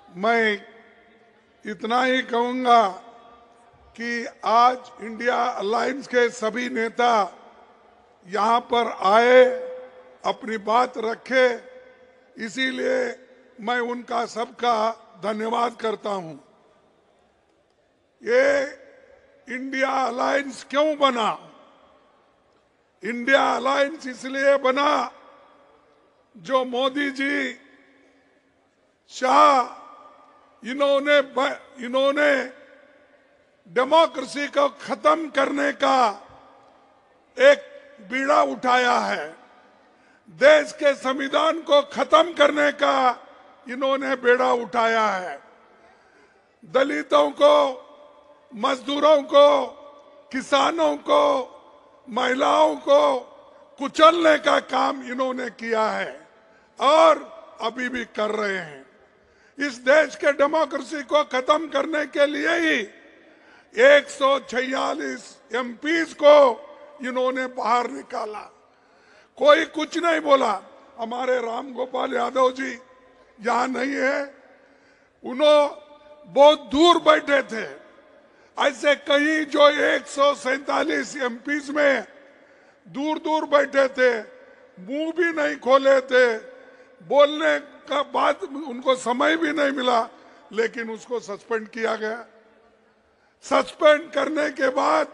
मैं इतना ही कहूंगा कि आज इंडिया अलायंस के सभी नेता यहाँ पर आए, अपनी बात रखे, इसीलिए मैं उनका सबका धन्यवाद करता हूं। ये इंडिया अलायंस क्यों बना? इंडिया अलायंस इसलिए बना जो मोदी जी, शाह, इन्होंने डेमोक्रेसी को खत्म करने का एक बीड़ा उठाया है। देश के संविधान को खत्म करने का इन्होंने बेड़ा उठाया है। दलितों को, मजदूरों को, किसानों को, महिलाओं को कुचलने का काम इन्होंने किया है और अभी भी कर रहे हैं। इस देश के डेमोक्रेसी को खत्म करने के लिए ही 146 एमपीज को इन्होंने बाहर निकाला। कोई कुछ नहीं बोला। हमारे राम गोपाल यादव जी यहाँ नहीं है, उन्होंने बहुत दूर बैठे थे। ऐसे कई जो 147 एमपीज में दूर दूर बैठे थे, मुंह भी नहीं खोले थे, बोलने का बात उनको समय भी नहीं मिला, लेकिन उसको सस्पेंड किया गया। सस्पेंड करने के बाद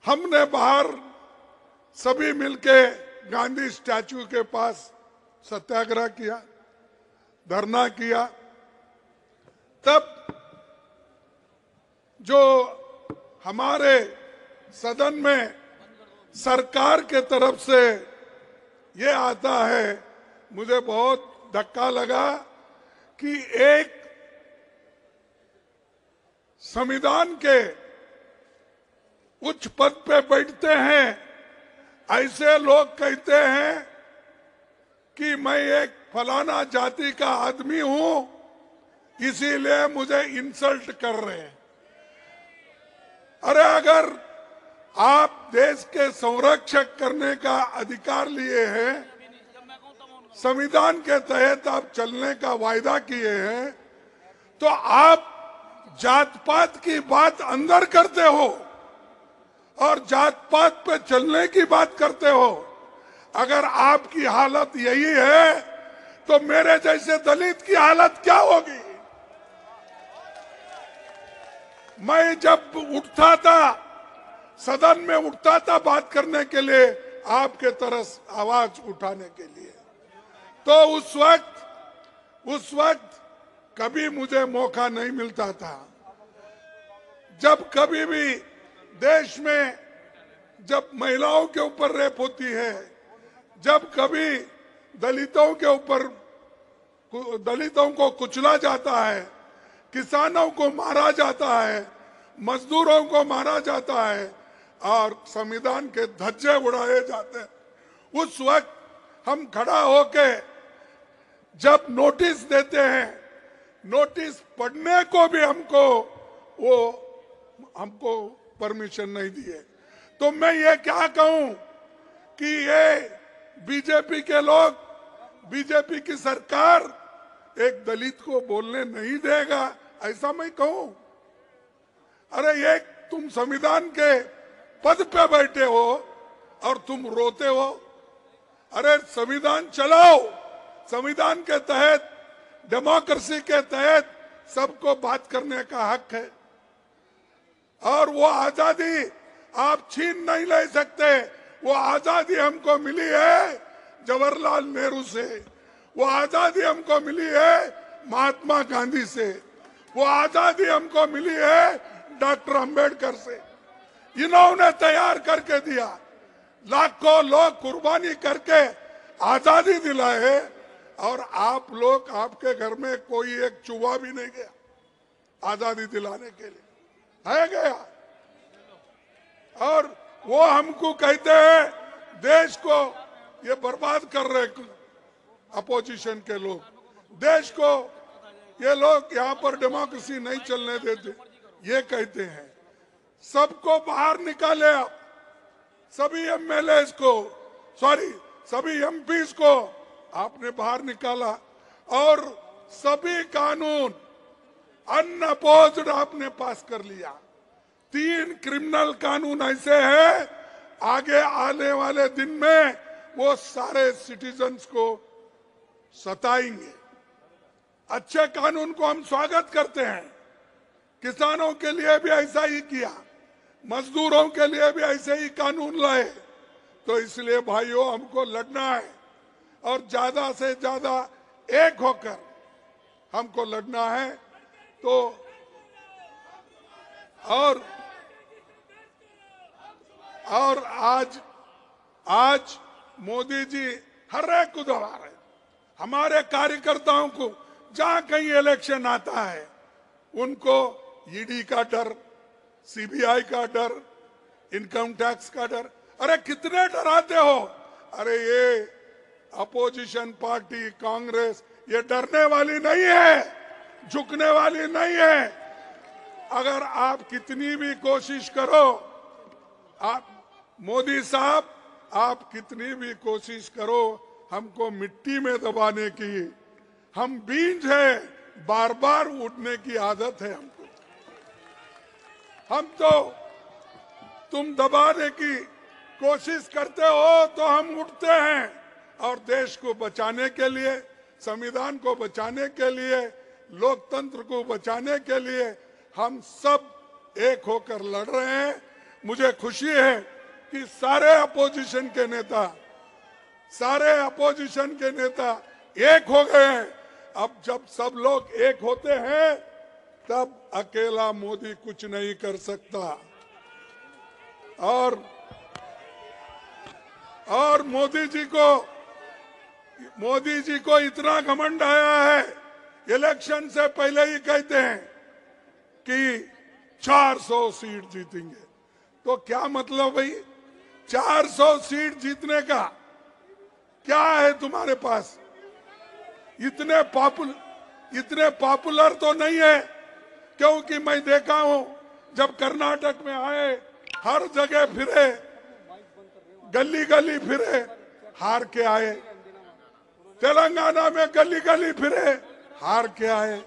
हमने बाहर सभी मिलके गांधी स्टैचू के पास सत्याग्रह किया, धरना किया। तब जो हमारे सदन में सरकार के तरफ से ये आता है, मुझे बहुत धक्का लगा कि एक संविधान के उच्च पद पे बैठते हैं ऐसे लोग कहते हैं कि मैं एक फलाना जाति का आदमी हूं, इसीलिए मुझे इंसल्ट कर रहे हैं। अरे अगर आप देश के संरक्षक करने का अधिकार लिए हैं, संविधान के तहत आप चलने का वायदा किए हैं, तो आप जात पात की बात अंदर करते हो और जात पात पे चलने की बात करते हो। अगर आपकी हालत यही है तो मेरे जैसे दलित की हालत क्या होगी? मैं जब उठता था, सदन में उठता था बात करने के लिए, आपके तरफ आवाज उठाने के लिए, तो उस वक्त कभी मुझे मौका नहीं मिलता था। जब कभी भी देश में जब महिलाओं के ऊपर रेप होती है, जब कभी दलितों के ऊपर, दलितों को कुचला जाता है, किसानों को मारा जाता है, मजदूरों को मारा जाता है और संविधान के धज्जे उड़ाए जाते हैं, उस वक्त हम खड़ा होके जब नोटिस देते हैं, नोटिस पढ़ने को भी हमको परमिशन नहीं दिए। तो मैं ये क्या कहूं कि ये बीजेपी के लोग, बीजेपी की सरकार एक दलित को बोलने नहीं देगा, ऐसा मैं कहूं? अरे ये तुम संविधान के पद पे बैठे हो और तुम रोते हो। अरे संविधान चलाओ, संविधान के तहत, डेमोक्रेसी के तहत सबको बात करने का हक है और वो आजादी आप छीन नहीं ले सकते। वो आजादी हमको मिली है जवाहरलाल नेहरू से, वो आजादी हमको मिली है महात्मा गांधी से, वो आजादी हमको मिली है डॉक्टर अंबेडकर से। इन्होंने तैयार करके दिया, लाखों लोग कुर्बानी करके आजादी दिलाए और आप लोग, आपके घर में कोई एक चूहा भी नहीं गया आजादी दिलाने के लिए, है गया? और वो हमको कहते हैं देश को ये बर्बाद कर रहे अपोजिशन के लोग, देश को ये लोग यहाँ पर डेमोक्रेसी नहीं चलने देते, ये कहते हैं। सबको बाहर निकाले आप, सभी एमएलए को, सॉरी सभी एमपीज को आपने बाहर निकाला और सभी कानून अनअपोज्ड आपने पास कर लिया। 3 क्रिमिनल कानून ऐसे हैं, आगे आने वाले दिन में वो सारे सिटीजन्स को सताएंगे। अच्छे कानून को हम स्वागत करते हैं। किसानों के लिए भी ऐसा ही किया, मजदूरों के लिए भी ऐसे ही कानून लाए। तो इसलिए भाइयों, हमको लड़ना है और ज्यादा से ज्यादा एक होकर हमको लड़ना है। तो और आज मोदी जी हर एक को दबा रहे। हमारे कार्यकर्ताओं को जहां कहीं इलेक्शन आता है, उनको ईडी का डर, सीबीआई का डर, इनकम टैक्स का डर। अरे कितने डराते हो? अरे ये अपोजिशन पार्टी कांग्रेस ये डरने वाली नहीं है, झुकने वाली नहीं है। अगर आप कितनी भी कोशिश करो, आप मोदी साहब, आप कितनी भी कोशिश करो हमको मिट्टी में दबाने की, हम बीज है, बार बार उठने की आदत है हमको। हम तो तुम दबाने की कोशिश करते हो तो हम उठते हैं, और देश को बचाने के लिए, संविधान को बचाने के लिए, लोकतंत्र को बचाने के लिए हम सब एक होकर लड़ रहे हैं। मुझे खुशी है कि सारे अपोजिशन के नेता एक हो गए हैं। अब जब सब लोग एक होते हैं, तब अकेला मोदी कुछ नहीं कर सकता। और मोदी जी को इतना घमंड आया है, इलेक्शन से पहले ही कहते हैं कि 400 सीट जीतेंगे। तो क्या मतलब भाई? 400 सीट जीतने का क्या है तुम्हारे पास? इतने पॉपुलर तो नहीं है, क्योंकि मैं देखा हूं जब कर्नाटक में आए, हर जगह फिरे, गली गली फिरे, हार के आए। तेलंगाना में गली गली फिरे, हार के आए।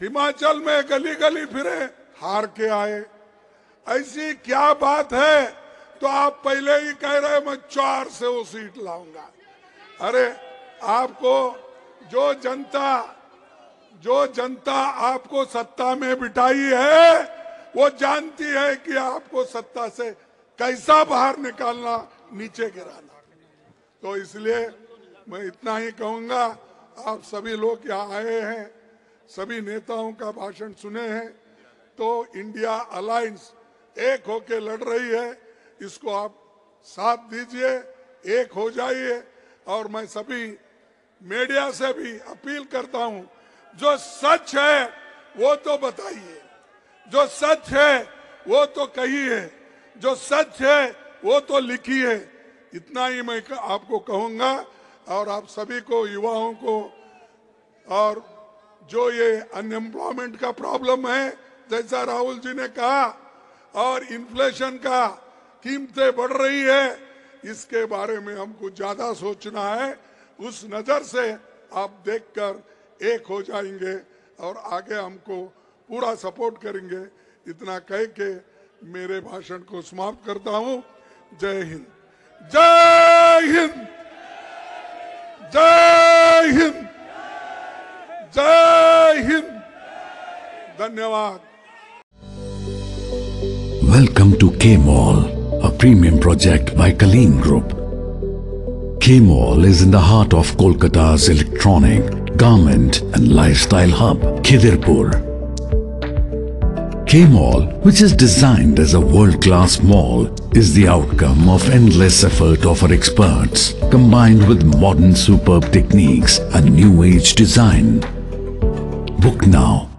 हिमाचल में गली गली फिरे, हार के आए। ऐसी क्या बात है? तो आप पहले ही कह रहे मैं 400 सीट लाऊंगा। अरे आपको जो जनता आपको सत्ता में बिठाई है, वो जानती है कि आपको सत्ता से कैसा बाहर निकालना, नीचे गिराना। तो इसलिए मैं इतना ही कहूंगा। आप सभी लोग यहाँ आए हैं, सभी नेताओं का भाषण सुने हैं, तो इंडिया अलायंस एक होके लड़ रही है, इसको आप साथ दीजिए, एक हो जाइए। और मैं सभी मीडिया से भी अपील करता हूं, जो सच है वो तो बताइए, जो सच है वो तो कहिए, जो सच है वो तो लिखिए। इतना ही मैं आपको कहूंगा। और आप सभी को, युवाओं को, और जो ये अनएम्प्लॉयमेंट का प्रॉब्लम है, जैसा राहुल जी ने कहा, और इन्फ्लेशन का कीमतें बढ़ रही है, इसके बारे में हमको ज्यादा सोचना है। उस नजर से आप देखकर एक हो जाएंगे और आगे हमको पूरा सपोर्ट करेंगे। इतना कह के मेरे भाषण को समाप्त करता हूं। जय हिंद, जय हिंद, जय हिंद, जय हिंद। धन्यवाद। Welcome to K-Mall, a premium project by Kaleen Group. K-Mall is in the heart of Kolkata's electronic, garment and lifestyle hub, Khidirpur. K-Mall, which is designed as a world-class mall, is the outcome of endless effort of our experts, combined with modern superb techniques and new age design. Book now